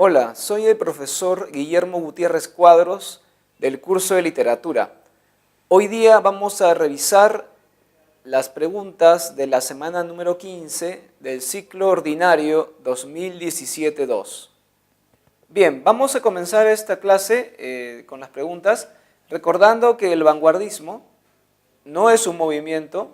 Hola, soy el profesor Guillermo Gutiérrez Cuadros del curso de literatura. Hoy día vamos a revisar las preguntas de la semana número 15 del ciclo ordinario 2017-2. Bien, vamos a comenzar esta clase con las preguntas, recordando que el vanguardismo no es un movimiento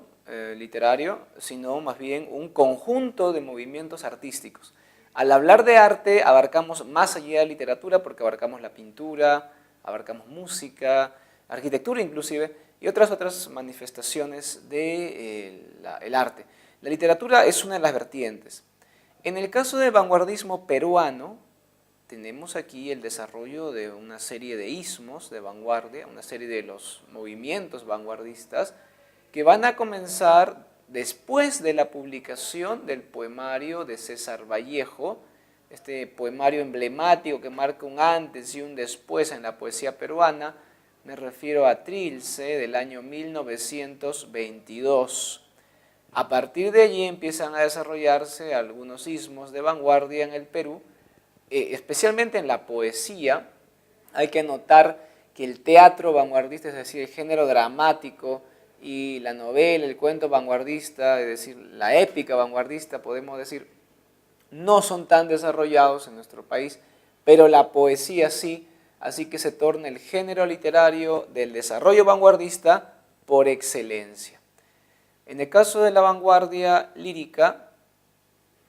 literario, sino más bien un conjunto de movimientos artísticos. Al hablar de arte abarcamos más allá de literatura porque abarcamos la pintura, abarcamos música, arquitectura inclusive y otras manifestaciones del arte. La literatura es una de las vertientes. En el caso del vanguardismo peruano, tenemos aquí el desarrollo de una serie de ismos de vanguardia, una serie de los movimientos vanguardistas que van a comenzar después de la publicación del poemario de César Vallejo, este poemario emblemático que marca un antes y un después en la poesía peruana. Me refiero a Trilce del año 1922. A partir de allí empiezan a desarrollarse algunos ismos de vanguardia en el Perú, especialmente en la poesía. Hay que notar que el teatro vanguardista, es decir, el género dramático, y la novela, el cuento vanguardista, es decir, la épica vanguardista, podemos decir, no son tan desarrollados en nuestro país, pero la poesía sí, así que se torna el género literario del desarrollo vanguardista por excelencia. En el caso de la vanguardia lírica,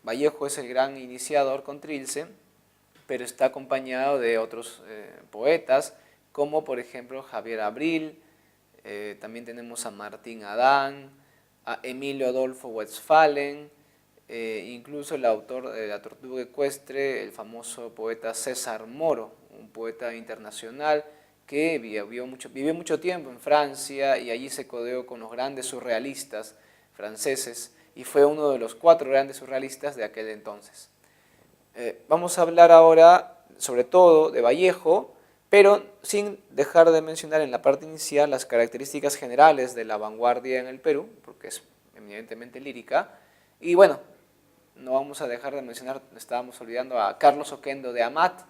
Vallejo es el gran iniciador con Trilce, pero está acompañado de otros poetas, como por ejemplo Javier Abril, también tenemos a Martín Adán, a Emilio Adolfo Westphalen, incluso el autor de La Tortuga Ecuestre, el famoso poeta César Moro, un poeta internacional que vivió mucho tiempo en Francia y allí se codeó con los grandes surrealistas franceses y fue uno de los 4 grandes surrealistas de aquel entonces. Vamos a hablar ahora sobre todo de Vallejo, pero sin dejar de mencionar en la parte inicial las características generales de la vanguardia en el Perú, porque es eminentemente lírica. Y bueno, no vamos a dejar de mencionar, estábamos olvidando a Carlos Oquendo de Amat,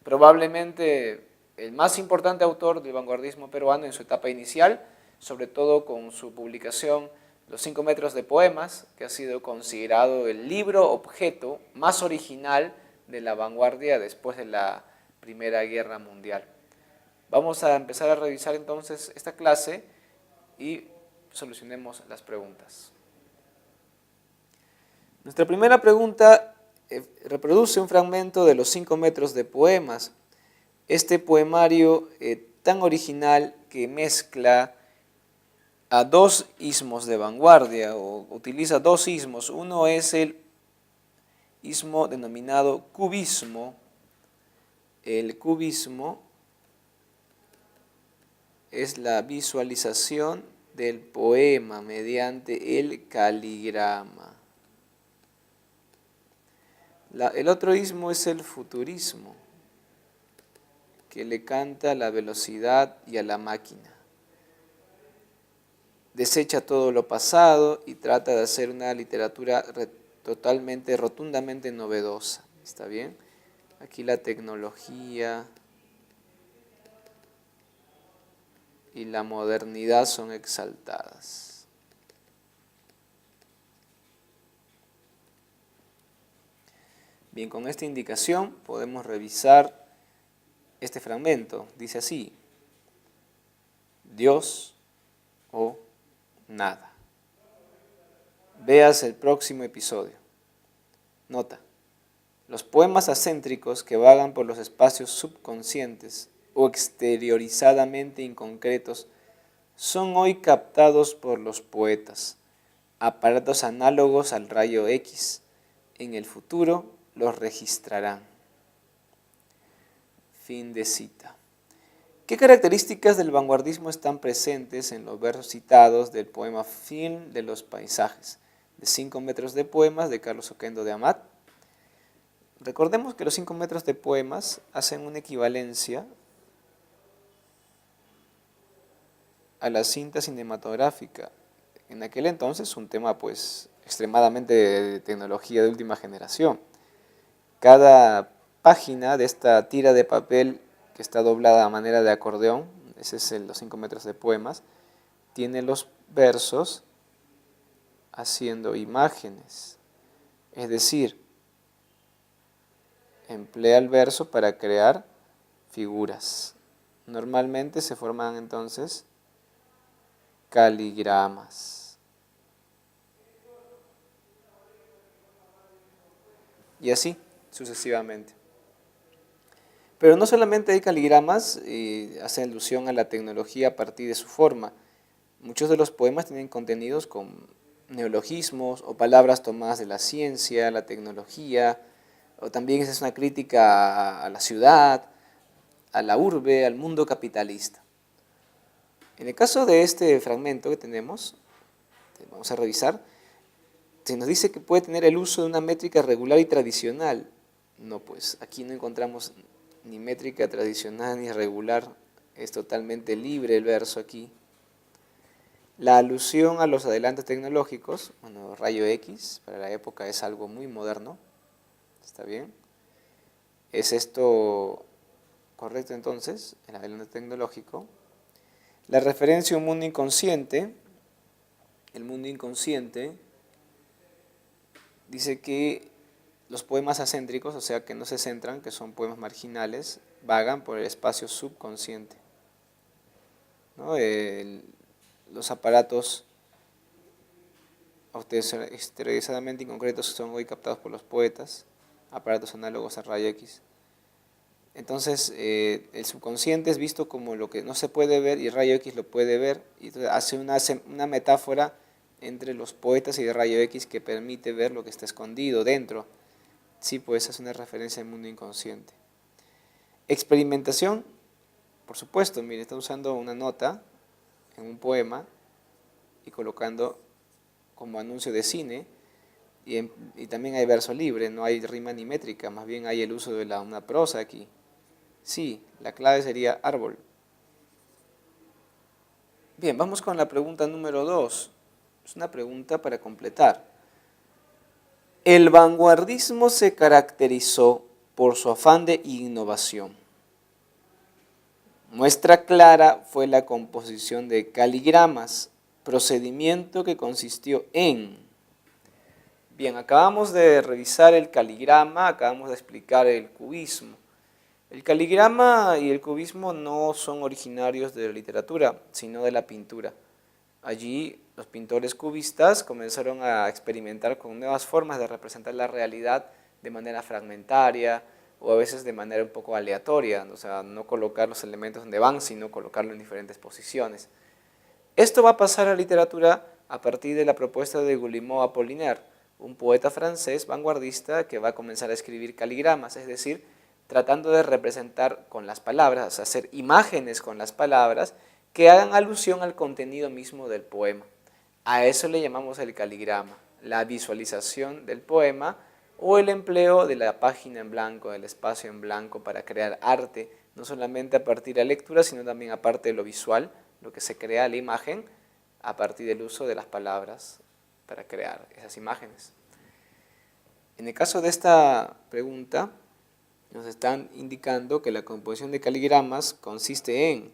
probablemente el más importante autor del vanguardismo peruano en su etapa inicial, sobre todo con su publicación Los 5 metros de poemas, que ha sido considerado el libro objeto más original de la vanguardia después de la Primera Guerra Mundial. Vamos a empezar a revisar entonces esta clase y solucionemos las preguntas. Nuestra primera pregunta reproduce un fragmento de Los 5 metros de poemas. Este poemario tan original que mezcla a 2 ismos de vanguardia o utiliza 2 ismos. Uno es el ismo denominado cubismo. El cubismo es la visualización del poema mediante el caligrama. El otro ismo es el futurismo, que le canta a la velocidad y a la máquina. Desecha todo lo pasado y trata de hacer una literatura rotundamente novedosa. ¿Está bien? Aquí la tecnología y la modernidad son exaltadas. Bien, con esta indicación podemos revisar este fragmento. Dice así: Dios o nada. Veas el próximo episodio. Nota: los poemas acéntricos que vagan por los espacios subconscientes o exteriorizadamente inconcretos son hoy captados por los poetas, aparatos análogos al rayo X. En el futuro los registrarán. Fin de cita. ¿Qué características del vanguardismo están presentes en los versos citados del poema Film de los Paisajes, de 5 metros de poemas de Carlos Oquendo de Amat? Recordemos que los 5 metros de poemas hacen una equivalencia a la cinta cinematográfica. En aquel entonces un tema pues extremadamente de tecnología de última generación. Cada página de esta tira de papel que está doblada a manera de acordeón, ese es los 5 metros de poemas, tiene los versos haciendo imágenes, es decir, emplea el verso para crear figuras. Normalmente se forman entonces caligramas. Y así sucesivamente. Pero no solamente hay caligramas, hacen alusión a la tecnología a partir de su forma. Muchos de los poemas tienen contenidos con neologismos o palabras tomadas de la ciencia, la tecnología, o también es una crítica a la ciudad, a la urbe, al mundo capitalista. En el caso de este fragmento que tenemos, vamos a revisar, se nos dice que puede tener el uso de una métrica regular y tradicional. No, pues aquí no encontramos ni métrica tradicional ni regular, es totalmente libre el verso aquí. La alusión a los adelantos tecnológicos, bueno, rayo X, para la época es algo muy moderno, ¿está bien? ¿Es esto correcto entonces, el adelanto tecnológico? La referencia a un mundo inconsciente, el mundo inconsciente, dice que los poemas acéntricos, o sea que no se centran, que son poemas marginales, vagan por el espacio subconsciente, ¿no? Los aparatos exteriorizadamente inconcretos son hoy captados por los poetas, aparatos análogos a rayo X. Entonces, el subconsciente es visto como lo que no se puede ver y el rayo X lo puede ver, y entonces hace una metáfora entre los poetas y el rayo X que permite ver lo que está escondido dentro. Sí, pues es una referencia al mundo inconsciente. Experimentación, por supuesto, mire, está usando una nota en un poema y colocando como anuncio de cine, y también hay verso libre, no hay rima ni métrica, más bien hay el uso de una prosa aquí. Sí, la clave sería árbol. Bien, vamos con la pregunta número 2. Es una pregunta para completar. El vanguardismo se caracterizó por su afán de innovación. Muestra clara fue la composición de caligramas, procedimiento que consistió en... Bien, acabamos de revisar el caligrama, acabamos de explicar el cubismo. El caligrama y el cubismo no son originarios de la literatura, sino de la pintura. Allí los pintores cubistas comenzaron a experimentar con nuevas formas de representar la realidad de manera fragmentaria o a veces de manera un poco aleatoria, o sea, no colocar los elementos donde van, sino colocarlo en diferentes posiciones. Esto va a pasar a la literatura a partir de la propuesta de Guillaume Apollinaire, un poeta francés vanguardista que va a comenzar a escribir caligramas, es decir, tratando de representar con las palabras, o sea, hacer imágenes con las palabras que hagan alusión al contenido mismo del poema. A eso le llamamos el caligrama, la visualización del poema o el empleo de la página en blanco, del espacio en blanco para crear arte, no solamente a partir de la lectura, sino también a partir de lo visual, lo que se crea la imagen a partir del uso de las palabras para crear esas imágenes. En el caso de esta pregunta, nos están indicando que la composición de caligramas consiste en,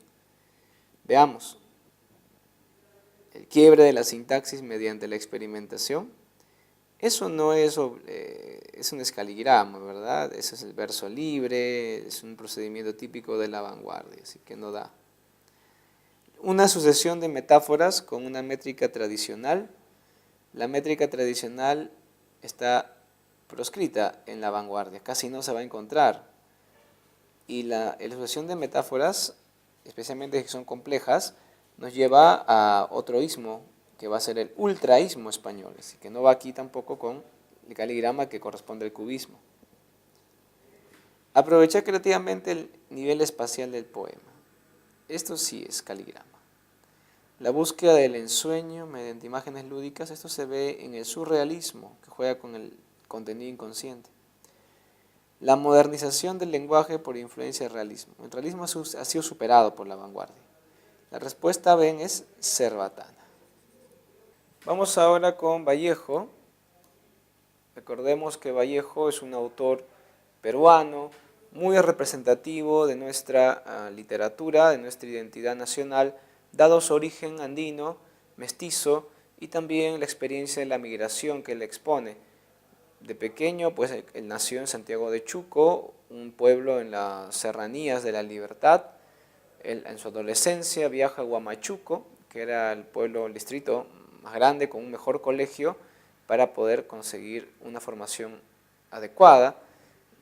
veamos, el quiebre de la sintaxis mediante la experimentación. Eso no es, eso no es caligrama, ¿verdad? Eso es el verso libre, es un procedimiento típico de la vanguardia, así que no da. Una sucesión de metáforas con una métrica tradicional. La métrica tradicional está proscrita en la vanguardia, casi no se va a encontrar. Y la sucesión de metáforas, especialmente que son complejas, nos lleva a otro ismo, que va a ser el ultraísmo español, así que no va aquí tampoco con el caligrama que corresponde al cubismo. Aprovechar creativamente el nivel espacial del poema. Esto sí es caligrama. La búsqueda del ensueño mediante imágenes lúdicas, esto se ve en el surrealismo, que juega con el contenido inconsciente. La modernización del lenguaje por influencia del realismo. El realismo ha sido superado por la vanguardia. La respuesta B es cerbatana. Vamos ahora con Vallejo. Recordemos que Vallejo es un autor peruano, muy representativo de nuestra literatura, de nuestra identidad nacional, dado su origen andino, mestizo, y también la experiencia de la migración que él expone. De pequeño, pues él nació en Santiago de Chuco, un pueblo en las serranías de La Libertad. Él en su adolescencia viaja a Huamachuco, que era el pueblo, el distrito más grande, con un mejor colegio, para poder conseguir una formación adecuada.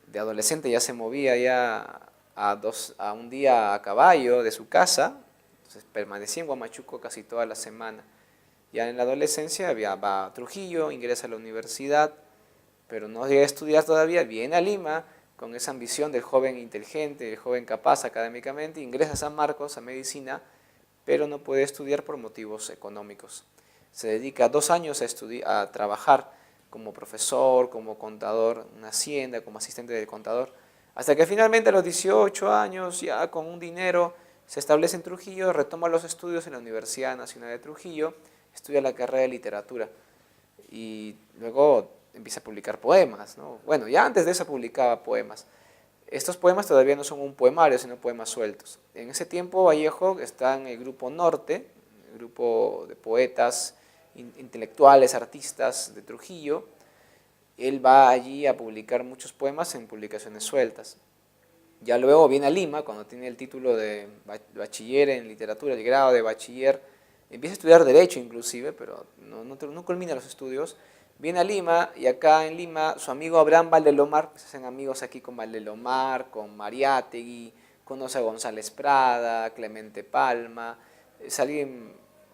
De adolescente ya se movía ya a un día a caballo de su casa, entonces permanecía en Huamachuco casi toda la semana. Ya en la adolescencia va a Trujillo, ingresa a la universidad, pero no llega a estudiar todavía, viene a Lima con esa ambición del joven inteligente, del joven capaz académicamente, ingresa a San Marcos a medicina, pero no puede estudiar por motivos económicos. Se dedica 2 años a trabajar como profesor, como contador en una hacienda, como asistente del contador, hasta que finalmente a los 18 años, ya con un dinero, se establece en Trujillo, retoma los estudios en la Universidad Nacional de Trujillo, estudia la carrera de literatura y luego empieza a publicar poemas, ¿no? Bueno, ya antes de eso publicaba poemas. Estos poemas todavía no son un poemario, sino poemas sueltos. En ese tiempo Vallejo está en el Grupo Norte, el grupo de poetas, intelectuales, artistas de Trujillo. Él va allí a publicar muchos poemas en publicaciones sueltas. Ya luego viene a Lima, cuando tiene el título de bachiller en literatura, el grado de bachiller, empieza a estudiar Derecho inclusive, pero no culmina los estudios. Viene a Lima y acá en Lima su amigo Abraham Valdelomar, se hacen amigos aquí con Valdelomar, con Mariátegui, conoce a González Prada, Clemente Palma, es alguien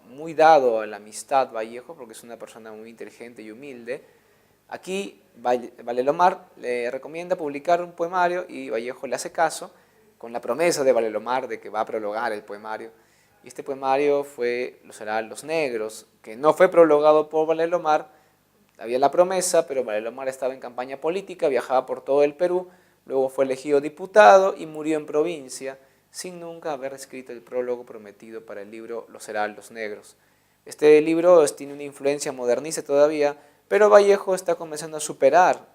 muy dado a la amistad Vallejo porque es una persona muy inteligente y humilde. Aquí Valdelomar le recomienda publicar un poemario y Vallejo le hace caso con la promesa de Valdelomar de que va a prologar el poemario. Y este poemario fue Los Heraldos Negros, que no fue prologado por Valdelomar. Había la promesa, pero Valdelomar estaba en campaña política, viajaba por todo el Perú, luego fue elegido diputado y murió en provincia, sin nunca haber escrito el prólogo prometido para el libro Los Heraldos Negros. Este libro tiene una influencia modernista todavía, pero Vallejo está comenzando a superar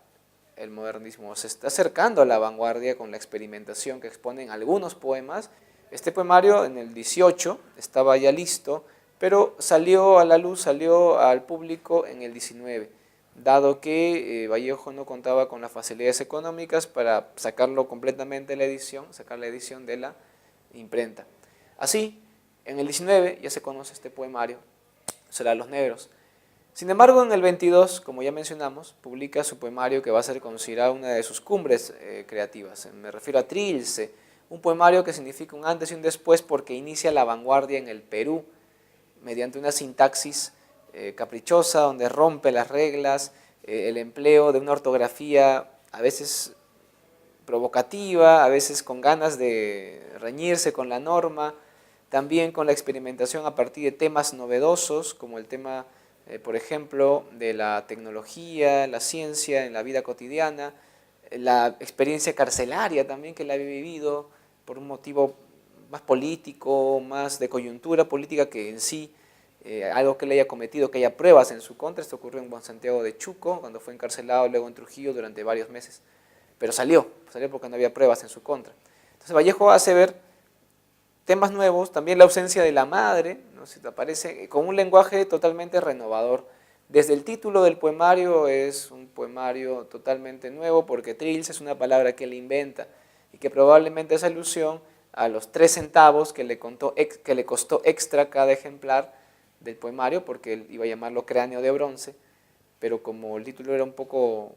el modernismo, se está acercando a la vanguardia con la experimentación que exponen algunos poemas. Este poemario en el 18 estaba ya listo, pero salió a la luz, salió al público en el 19, dado que Vallejo no contaba con las facilidades económicas para sacarlo completamente de la edición, sacar la edición de la imprenta. Así, en el 19 ya se conoce este poemario, Será Los Negros. Sin embargo, en el 22, como ya mencionamos, publica su poemario que va a ser considerado una de sus cumbres creativas. Me refiero a Trilce, un poemario que significa un antes y un después porque inicia la vanguardia en el Perú mediante una sintaxis caprichosa donde rompe las reglas, el empleo de una ortografía a veces provocativa, a veces con ganas de reñirse con la norma, también con la experimentación a partir de temas novedosos como el tema por ejemplo, de la tecnología, la ciencia en la vida cotidiana, la experiencia carcelaria también que la he vivido por un motivo más político, más de coyuntura política que en sí algo que le haya cometido, que haya pruebas en su contra. Esto ocurrió en Juan Santiago de Chuco, cuando fue encarcelado, luego en Trujillo durante varios meses. Pero salió porque no había pruebas en su contra. Entonces Vallejo hace ver temas nuevos, también la ausencia de la madre, ¿no? Se te aparece con un lenguaje totalmente renovador. Desde el título del poemario es un poemario totalmente nuevo porque Trilce es una palabra que él inventa y que probablemente es alusión a los 3 centavos que le costó extra cada ejemplar del poemario porque él iba a llamarlo Cráneo de Bronce, pero como el título era un poco,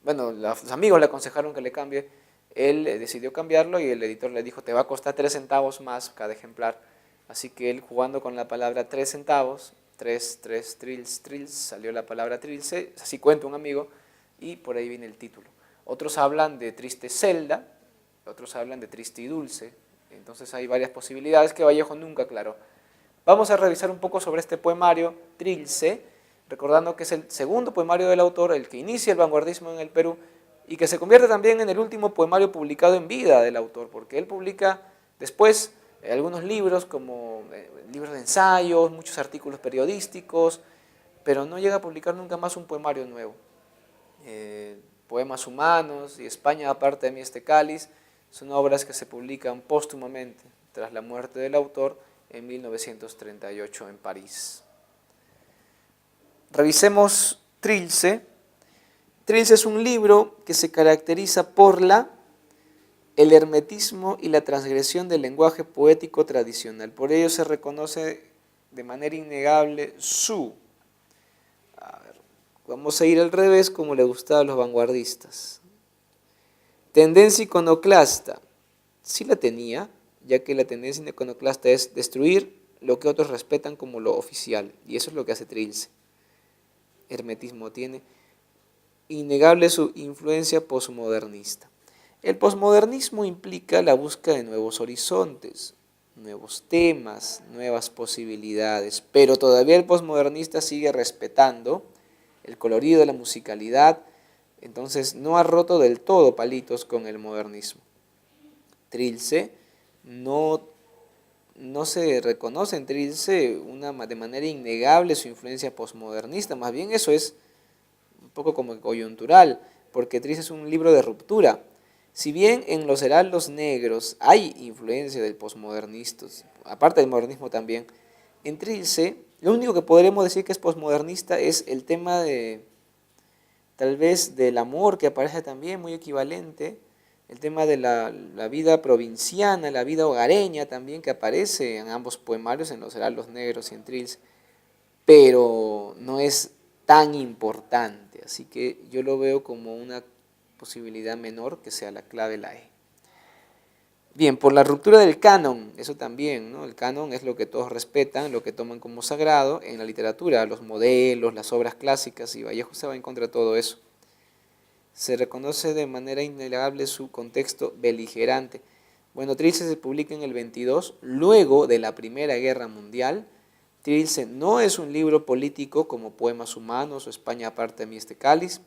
bueno, los amigos le aconsejaron que le cambie, él decidió cambiarlo y el editor le dijo, te va a costar 3 centavos más cada ejemplar. Así que él jugando con la palabra 3 centavos, 3, trills, salió la palabra trilce, así cuenta un amigo, y por ahí viene el título. Otros hablan de triste celda, otros hablan de triste y dulce, entonces hay varias posibilidades que Vallejo nunca aclaró. Vamos a revisar un poco sobre este poemario, Trilce, recordando que es el segundo poemario del autor, el que inicia el vanguardismo en el Perú, y que se convierte también en el último poemario publicado en vida del autor, porque él publica después algunos libros como libros de ensayos, muchos artículos periodísticos, pero no llega a publicar nunca más un poemario nuevo. Poemas humanos y España aparte de mí este cáliz son obras que se publican póstumamente tras la muerte del autor en 1938 en París. Revisemos Trilce. Trilce es un libro que se caracteriza por el hermetismo y la transgresión del lenguaje poético tradicional. Por ello se reconoce de manera innegable vamos a ir al revés como le gustaba a los vanguardistas. Tendencia iconoclasta, sí la tenía, ya que la tendencia iconoclasta es destruir lo que otros respetan como lo oficial, y eso es lo que hace Trilce. Hermetismo tiene, innegable su influencia posmodernista. El posmodernismo implica la búsqueda de nuevos horizontes, nuevos temas, nuevas posibilidades, pero todavía el posmodernista sigue respetando el colorido de la musicalidad, entonces no ha roto del todo palitos con el modernismo. Trilce no se reconoce en Trilce de manera innegable su influencia posmodernista, más bien eso es un poco como coyuntural, porque Trilce es un libro de ruptura. Si bien en Los Heraldos Negros hay influencia del posmodernismo, aparte del modernismo también, en Trilce lo único que podremos decir que es posmodernista es el tema tal vez del amor, que aparece también muy equivalente, el tema de la vida provinciana, la vida hogareña también, que aparece en ambos poemarios, en Los Heraldos Negros y en Trilce, pero no es tan importante, así que yo lo veo como una posibilidad menor que sea la clave la E. Bien, por la ruptura del canon, eso también, ¿no? El canon es lo que todos respetan, lo que toman como sagrado en la literatura, los modelos, las obras clásicas, y Vallejo se va en contra de todo eso. Se reconoce de manera innegable su contexto beligerante. Bueno, Trilce se publica en el 22, luego de la Primera Guerra Mundial. Trilce no es un libro político como Poemas humanos o España aparte de mí este cáliz,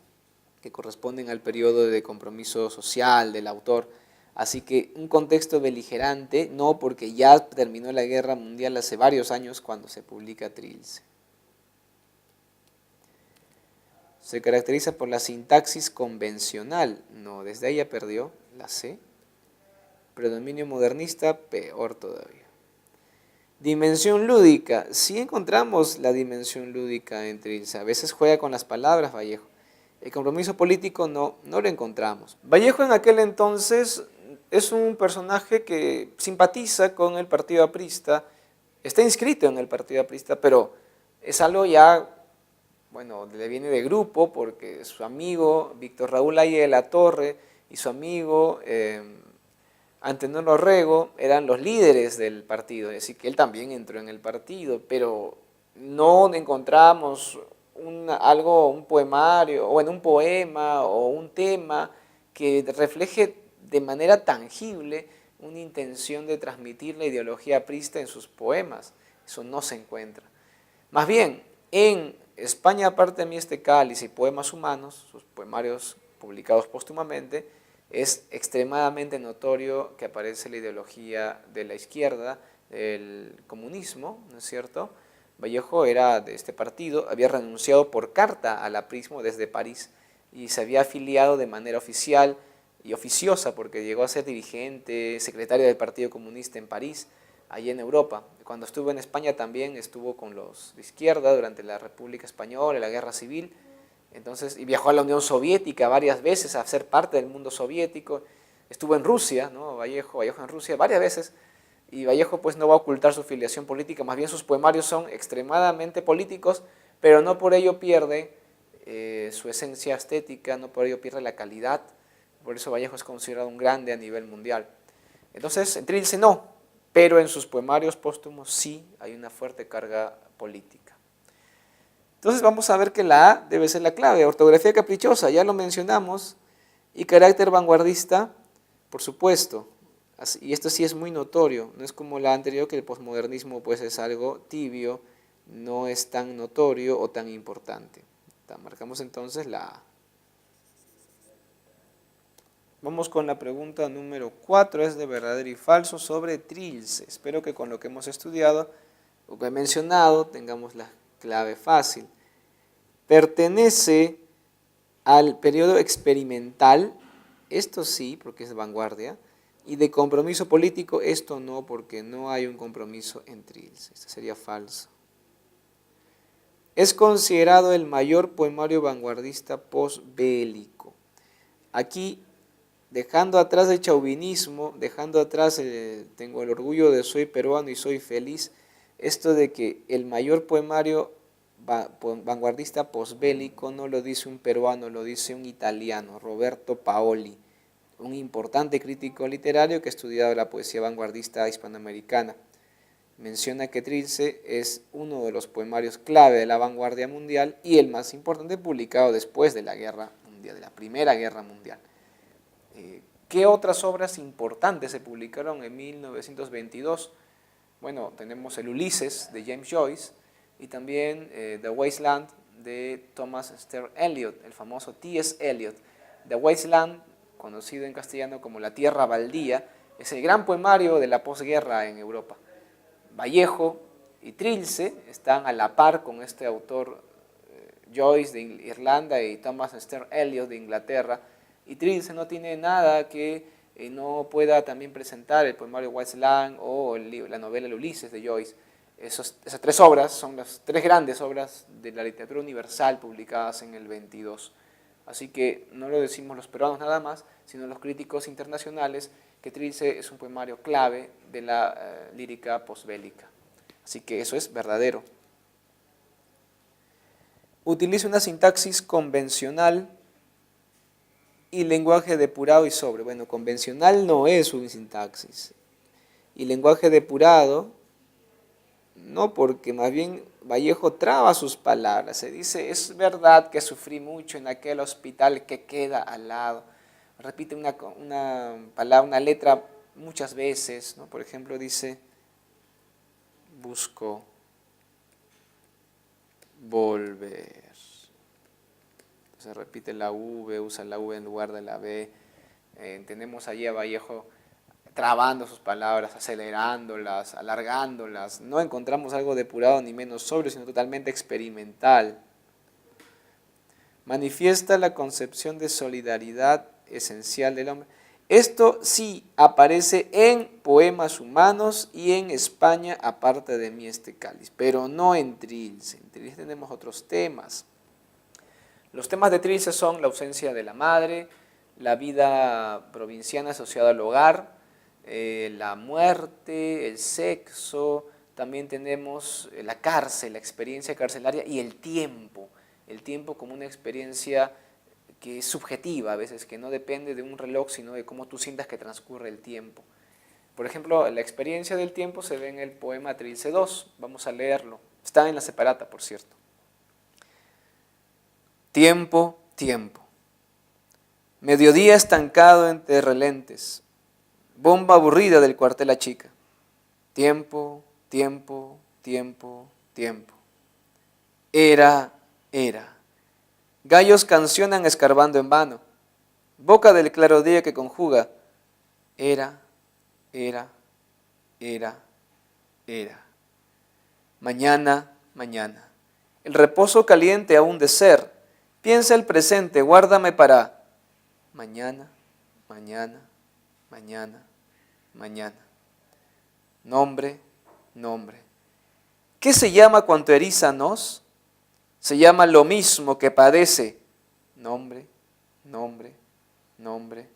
que corresponden al periodo de compromiso social del autor. Así que un contexto beligerante, no, porque ya terminó la Guerra Mundial hace varios años cuando se publica Trilce. Se caracteriza por la sintaxis convencional, no, desde ahí ya perdió la C. Predominio modernista, peor todavía. Dimensión lúdica, sí encontramos la dimensión lúdica en Trilce, a veces juega con las palabras Vallejo. El compromiso político no lo encontramos. Vallejo en aquel entonces es un personaje que simpatiza con el partido aprista, está inscrito en el partido aprista, pero es algo ya, bueno, le viene de grupo porque su amigo Víctor Raúl Aye de la Torre y su amigo Antenor Orrego eran los líderes del partido, es decir, que él también entró en el partido, pero no encontramos un poemario, o bueno, un poema o un tema que refleje de manera tangible una intención de transmitir la ideología aprista en sus poemas. Eso no se encuentra. Más bien, en España aparte de mí este cáliz y Poemas humanos, sus poemarios publicados póstumamente, es extremadamente notorio que aparece la ideología de la izquierda, el comunismo, ¿no es cierto? Vallejo era de este partido, había renunciado por carta al aprismo desde París y se había afiliado de manera oficial y oficiosa porque llegó a ser dirigente, secretario del Partido Comunista en París, allí en Europa. Cuando estuvo en España también estuvo con los de izquierda durante la República Española, la Guerra Civil, entonces, y viajó a la Unión Soviética varias veces a ser parte del mundo soviético. Estuvo en Rusia, ¿no? Vallejo en Rusia varias veces, y Vallejo pues no va a ocultar su filiación política, más bien sus poemarios son extremadamente políticos, pero no por ello pierde su esencia estética, no por ello pierde la calidad, por eso Vallejo es considerado un grande a nivel mundial. Entonces, en Trilce no, pero en sus poemarios póstumos sí hay una fuerte carga política. Entonces vamos a ver que la A debe ser la clave. Ortografía caprichosa, ya lo mencionamos, y carácter vanguardista, por supuesto. Y esto sí es muy notorio, no es como la anterior que el posmodernismo pues es algo tibio, no es tan notorio o tan importante. Marcamos entonces la A. Vamos con la pregunta número 4, es de verdadero y falso sobre Trilce. Espero que con lo que hemos estudiado o que he mencionado tengamos la clave fácil. Pertenece al periodo experimental, esto sí, porque es vanguardia, y de compromiso político, esto no, porque no hay un compromiso en Trilce, esto sería falso. Es considerado el mayor poemario vanguardista posbélico. Aquí, dejando atrás el chauvinismo, dejando atrás tengo el orgullo de soy peruano y soy feliz, esto de que el mayor poemario vanguardista posbélico no lo dice un peruano, lo dice un italiano, Roberto Paoli, un importante crítico literario que ha estudiado la poesía vanguardista hispanoamericana. Menciona que Trilce es uno de los poemarios clave de la vanguardia mundial y el más importante publicado después de la Guerra Mundial, de la Primera Guerra Mundial. ¿Qué otras obras importantes se publicaron en 1922? Bueno, tenemos el Ulises de James Joyce y también The Wasteland de Thomas Stern Eliot, el famoso T.S. Eliot. The Wasteland, conocido en castellano como La Tierra Baldía, es el gran poemario de la posguerra en Europa. Vallejo y Trilce están a la par con este autor Joyce de Irlanda y Thomas Stern Eliot de Inglaterra, y Trilce no tiene nada que no pueda también presentar el poemario Wasteland o la novela El Ulises de Joyce. Esas tres obras son las tres grandes obras de la literatura universal publicadas en el 22. Así que no lo decimos los peruanos nada más, sino los críticos internacionales, que Trilce es un poemario clave de la lírica posbélica. Así que eso es verdadero. Utiliza una sintaxis convencional y lenguaje depurado y sobre. Bueno, convencional no es una sintaxis. Y lenguaje depurado, no, porque más bien Vallejo traba sus palabras. Se dice, es verdad que sufrí mucho en aquel hospital que queda al lado. Repite una palabra, una letra muchas veces, ¿no? Por ejemplo, dice, busco volver. Se repite la V, usa la V en lugar de la B. Tenemos allí a Vallejo trabando sus palabras, acelerándolas, alargándolas. No encontramos algo depurado ni menos sobrio, sino totalmente experimental. Manifiesta la concepción de solidaridad esencial del hombre. Esto sí aparece en Poemas Humanos y en España, aparte de mí este cáliz, pero no en Trilce. En Trilce tenemos otros temas. Los temas de Trilce son la ausencia de la madre, la vida provinciana asociada al hogar, la muerte, el sexo, también tenemos la cárcel, la experiencia carcelaria y el tiempo como una experiencia que es subjetiva a veces, que no depende de un reloj, sino de cómo tú sientas que transcurre el tiempo. Por ejemplo, la experiencia del tiempo se ve en el poema Trilce II, vamos a leerlo, está en la separata, por cierto. Tiempo, tiempo, mediodía estancado entre relentes, bomba aburrida del cuartel a chica. Tiempo, tiempo, tiempo, tiempo. Era, gallos cancionan escarbando en vano, boca del claro día que conjuga, era. Mañana, mañana. El reposo caliente aún de ser, piensa el presente, guárdame para mañana, mañana, mañana, mañana. Nombre, nombre. ¿Qué se llama cuanto eriza nos? Se llama lo mismo que padece. Nombre, nombre, nombre,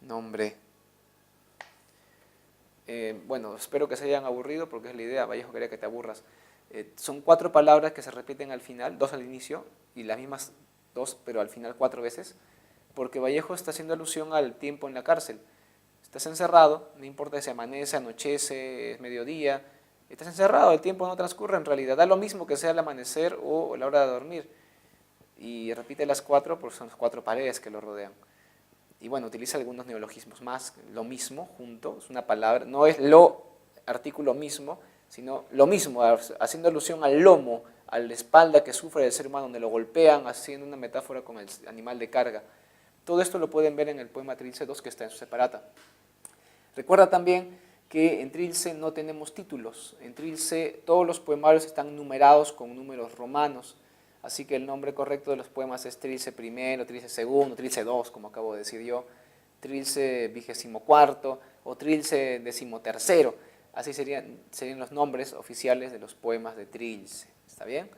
nombre. Bueno, espero que se hayan aburrido porque es la idea, Vallejo quería que te aburras. Son 4 palabras que se repiten al final, 2 al inicio y las mismas 2, pero al final 4 veces, porque Vallejo está haciendo alusión al tiempo en la cárcel. Estás encerrado, no importa si amanece, anochece, es mediodía, estás encerrado, el tiempo no transcurre en realidad, da lo mismo que sea el amanecer o la hora de dormir. Y repite las 4 porque son las 4 paredes que lo rodean. Y bueno, utiliza algunos neologismos más, lo mismo, junto, es una palabra, no es lo artículo mismo, sino lo mismo, haciendo alusión al lomo, a la espalda que sufre el ser humano, donde lo golpean, haciendo una metáfora con el animal de carga. Todo esto lo pueden ver en el poema Trilce II, que está en su separata. Recuerda también que en Trilce no tenemos títulos, en Trilce todos los poemarios están numerados con números romanos. Así que el nombre correcto de los poemas es Trilce I, Trilce II, Trilce II, como acabo de decir yo, Trilce XXIV o Trilce XIII. Así serían los nombres oficiales de los poemas de Trilce. ¿Está bien?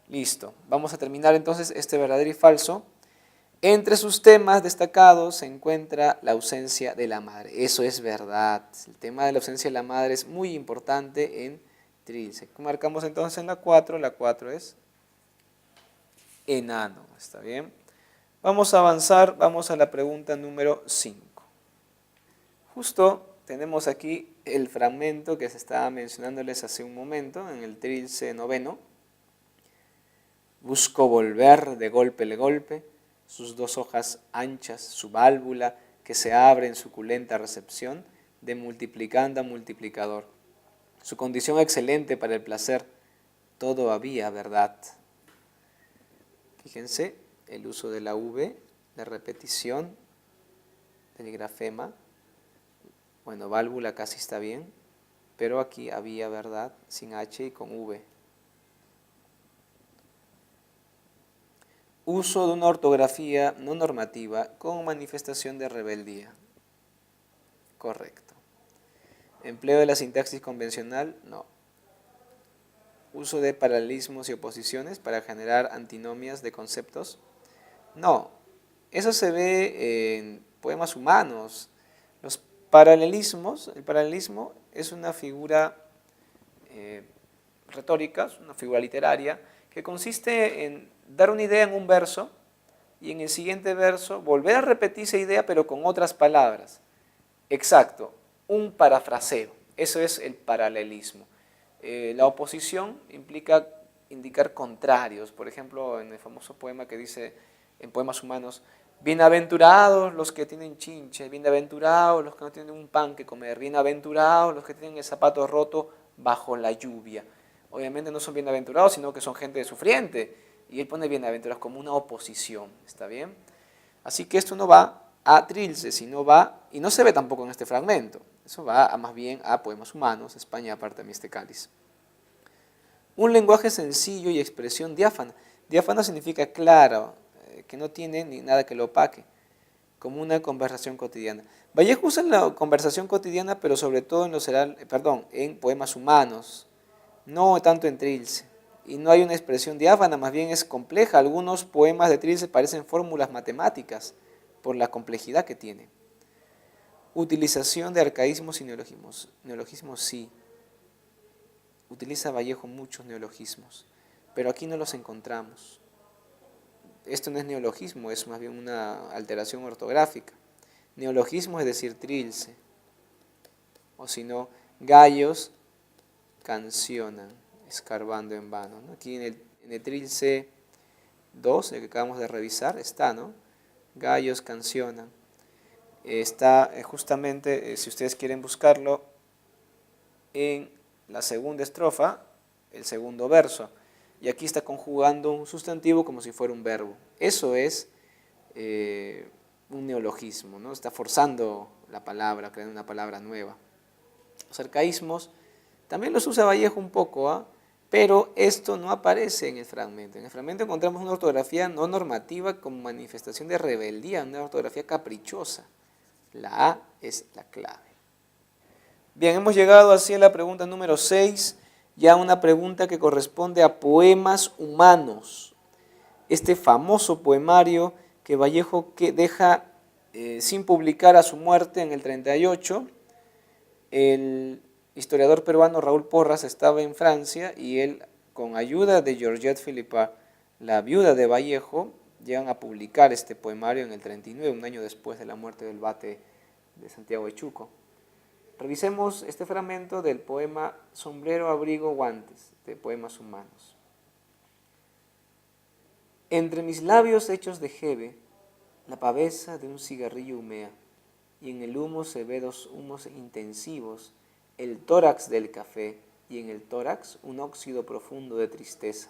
Listo. Vamos a terminar entonces este verdadero y falso. Entre sus temas destacados se encuentra la ausencia de la madre. Eso es verdad. El tema de la ausencia de la madre es muy importante en Trilce. Marcamos entonces en la 4. La 4 es enano. ¿Está bien? Vamos a avanzar. Vamos a la pregunta número 5. Justo tenemos aquí el fragmento que se estaba mencionándoles hace un momento en el Trilce IX. Busco volver de golpe le golpe, sus dos hojas anchas, su válvula que se abre en suculenta recepción, de multiplicando a multiplicador. Su condición excelente para el placer, todo había verdad. Fíjense, el uso de la V, la repetición del grafema. Bueno, válvula casi está bien, pero aquí había verdad sin H y con V. Uso de una ortografía no normativa con manifestación de rebeldía. Correcto. Empleo de la sintaxis convencional, no. Uso de paralelismos y oposiciones para generar antinomias de conceptos, no. Eso se ve en poemas humanos. Los paralelismos, el paralelismo es una figura retórica, es una figura literaria, que consiste en dar una idea en un verso y en el siguiente verso volver a repetir esa idea pero con otras palabras. Exacto, un parafraseo, eso es el paralelismo. La oposición implica indicar contrarios, por ejemplo en el famoso poema que dice en Poemas Humanos, bienaventurados los que tienen chinche, bienaventurados los que no tienen un pan que comer, bienaventurados los que tienen el zapato roto bajo la lluvia. Obviamente no son bienaventurados, sino que son gente sufriente. Y él pone bienaventurados como una oposición, ¿está bien? Así que esto no va a Trilce, sino va, y no se ve tampoco en este fragmento, eso va más bien a Poemas Humanos, España aparte de este cáliz. Un lenguaje sencillo y expresión diáfana. Diáfana significa claro, que no tiene ni nada que lo opaque, como una conversación cotidiana. Vallejo usa la conversación cotidiana, pero sobre todo en Poemas Humanos, no tanto en Trilce. Y no hay una expresión diáfana, más bien es compleja. Algunos poemas de Trilce parecen fórmulas matemáticas por la complejidad que tiene. Utilización de arcaísmos y neologismos. Neologismos sí. Utiliza Vallejo muchos neologismos, pero aquí no los encontramos. Esto no es neologismo, es más bien una alteración ortográfica. Neologismo es decir Trilce, o si no, gallos cancionan, escarbando en vano, ¿no? Aquí en el Trilce 2, el que acabamos de revisar, está, ¿no? Gallos cancionan. Está justamente, si ustedes quieren buscarlo, en la segunda estrofa, el segundo verso. Y aquí está conjugando un sustantivo como si fuera un verbo. Eso es un neologismo, ¿no? Está forzando la palabra, creando una palabra nueva. Los arcaísmos también los usa Vallejo un poco, pero esto no aparece en el fragmento. En el fragmento encontramos una ortografía no normativa como manifestación de rebeldía, una ortografía caprichosa. La A es la clave. Bien, hemos llegado así a la pregunta número 6, ya una pregunta que corresponde a Poemas Humanos. Este famoso poemario que Vallejo deja sin publicar a su muerte en el 38. El historiador peruano Raúl Porras estaba en Francia y él, con ayuda de Georgette Philippa, la viuda de Vallejo, llegan a publicar este poemario en el 39, un año después de la muerte del Vate de Santiago de Chuco. Revisemos este fragmento del poema Sombrero, abrigo, guantes, de Poemas Humanos. Entre mis labios hechos de jeve, la pavesa de un cigarrillo humea, y en el humo se ve dos humos intensivos, el tórax del café, y en el tórax un óxido profundo de tristeza.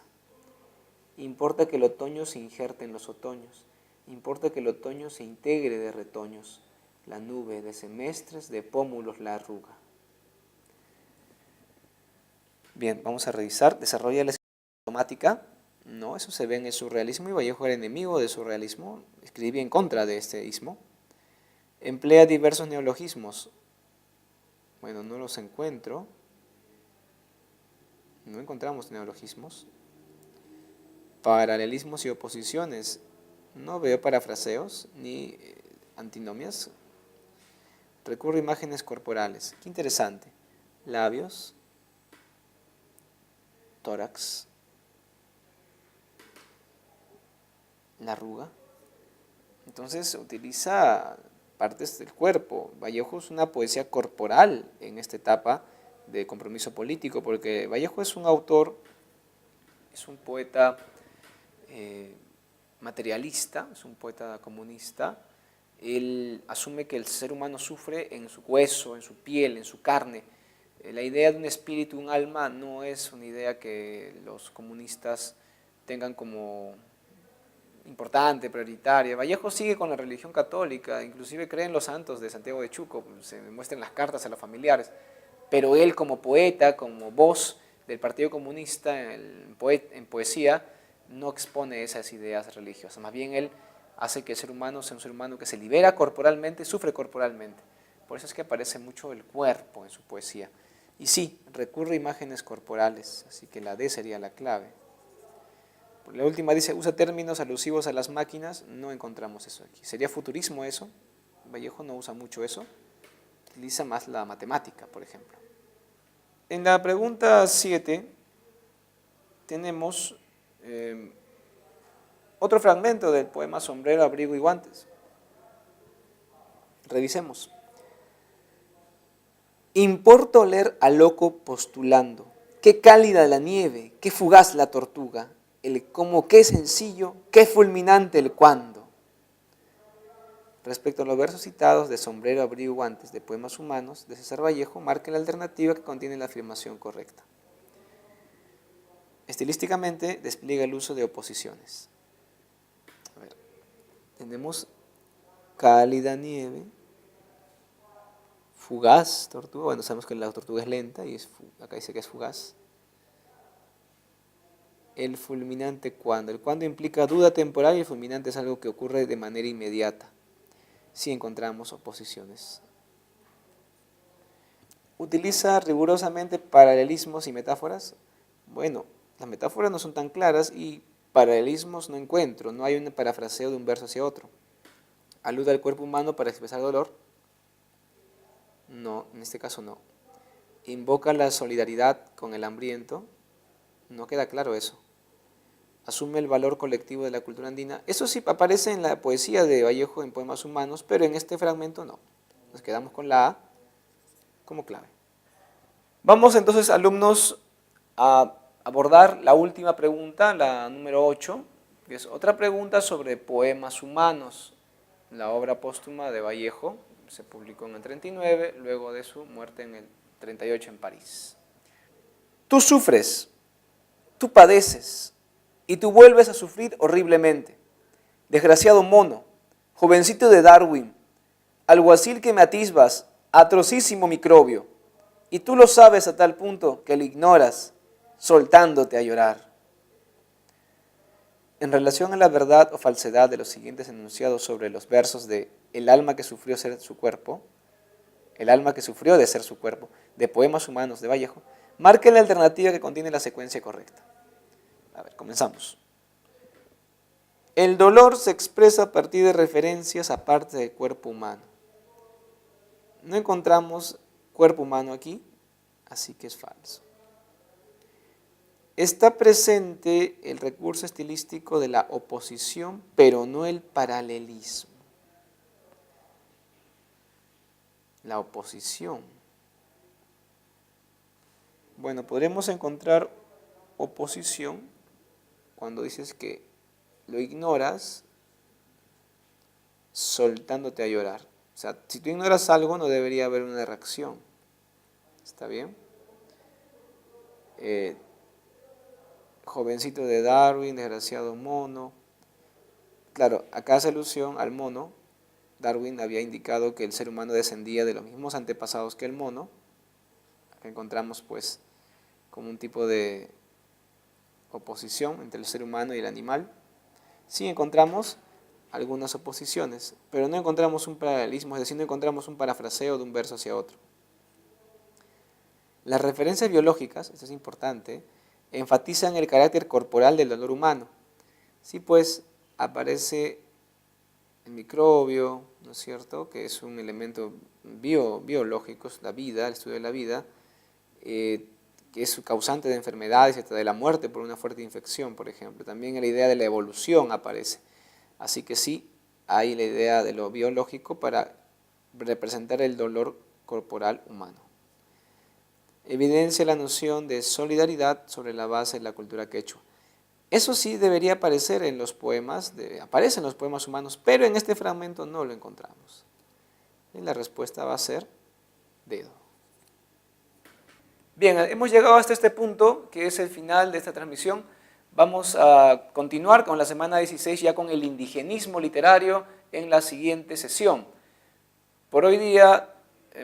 Importa que el otoño se injerte en los otoños, importa que el otoño se integre de retoños, la nube de semestres, de pómulos la arruga. Bien, vamos a revisar. Desarrolla la escritura automática, No, eso se ve en el surrealismo y Vallejo era enemigo del surrealismo, escribía en contra de este ismo. Emplea diversos neologismos. Bueno, no los encuentro. No encontramos neologismos. Paralelismos y oposiciones. No veo parafraseos ni antinomias. Recurre a imágenes corporales. Qué interesante. Labios, tórax, la arruga. Entonces utiliza partes del cuerpo. Vallejo es una poesía corporal en esta etapa de compromiso político, porque Vallejo es un autor, es un poeta materialista, es un poeta comunista. Él asume que el ser humano sufre en su hueso, en su piel, en su carne. La idea de un espíritu, un alma, no es una idea que los comunistas tengan como importante, prioritaria. Vallejo sigue con la religión católica, inclusive cree en los santos de Santiago de Chuco, se muestran las cartas a los familiares, pero él como poeta, como voz del Partido Comunista en poesía, no expone esas ideas religiosas, más bien él hace que el ser humano sea un ser humano que se libera corporalmente, sufre corporalmente. Por eso es que aparece mucho el cuerpo en su poesía. Y sí, recurre a imágenes corporales, así que la D sería la clave. La última dice, usa términos alusivos a las máquinas, no encontramos eso aquí. ¿Sería futurismo eso? Vallejo no usa mucho eso, utiliza más la matemática, por ejemplo. En la pregunta 7 tenemos otro fragmento del poema Sombrero, abrigo y guantes. Revisemos. Importa oler a loco postulando, qué cálida la nieve, qué fugaz la tortuga, el cómo, qué sencillo, qué fulminante el cuándo. Respecto a los versos citados de Sombrero, abrigo y guantes de Poemas Humanos de César Vallejo, marque la alternativa que contiene la afirmación correcta. Estilísticamente despliega el uso de oposiciones. A ver, tenemos cálida nieve, fugaz tortuga, bueno, sabemos que la tortuga es lenta y acá dice que es fugaz. El fulminante cuándo. El cuándo implica duda temporal y el fulminante es algo que ocurre de manera inmediata. Si encontramos oposiciones. ¿Utiliza rigurosamente paralelismos y metáforas? Bueno, las metáforas no son tan claras y paralelismos no encuentro. No hay un parafraseo de un verso hacia otro. ¿Alude al cuerpo humano para expresar dolor? No, en este caso no. ¿Invoca la solidaridad con el hambriento? No queda claro eso. Asume el valor colectivo de la cultura andina. Eso sí aparece en la poesía de Vallejo en Poemas Humanos, pero en este fragmento no. Nos quedamos con la A como clave. Vamos entonces, alumnos, a abordar la última pregunta, la número 8, que es otra pregunta sobre Poemas Humanos, la obra póstuma de Vallejo. Se publicó en el 39, luego de su muerte en el 38 en París. Tú sufres, tú padeces, y tú vuelves a sufrir horriblemente. Desgraciado mono, jovencito de Darwin, alguacil que me atisbas, atrocísimo microbio, y tú lo sabes a tal punto que lo ignoras, soltándote a llorar. En relación a la verdad o falsedad de los siguientes enunciados sobre los versos de El alma que sufrió ser su cuerpo, El alma que sufrió de ser su cuerpo, de Poemas Humanos de Vallejo, marque la alternativa que contiene la secuencia correcta. A ver, comenzamos. El dolor se expresa a partir de referencias a partes del cuerpo humano. No encontramos cuerpo humano aquí, así que es falso. Está presente el recurso estilístico de la oposición, pero no el paralelismo. La oposición. Bueno, podremos encontrar oposición cuando dices que lo ignoras soltándote a llorar. O sea, si tú ignoras algo no debería haber una reacción. ¿Está bien? Jovencito de Darwin, desgraciado mono. Claro, acá hace alusión al mono. Darwin había indicado que el ser humano descendía de los mismos antepasados que el mono. Acá encontramos pues como un tipo de oposición entre el ser humano y el animal. Sí encontramos algunas oposiciones, pero no encontramos un paralelismo, es decir, no encontramos un parafraseo de un verso hacia otro. Las referencias biológicas, esto es importante, enfatizan el carácter corporal del dolor humano. Sí, pues aparece el microbio, ¿no es cierto?, que es un elemento biológico, es la vida, el estudio de la vida, que es causante de enfermedades y hasta de la muerte por una fuerte infección, por ejemplo. También la idea de la evolución aparece. Así que sí, hay la idea de lo biológico para representar el dolor corporal humano. Evidencia la noción de solidaridad sobre la base de la cultura quechua. Eso sí debería aparecer en los poemas, aparece en los poemas humanos, pero en este fragmento no lo encontramos. Y la respuesta va a ser dedo. Bien, hemos llegado hasta este punto, que es el final de esta transmisión. Vamos a continuar con la semana 16 ya con el indigenismo literario en la siguiente sesión. Por hoy día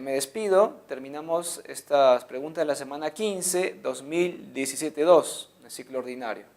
me despido, terminamos estas preguntas de la semana 15, 2017-2, el ciclo ordinario.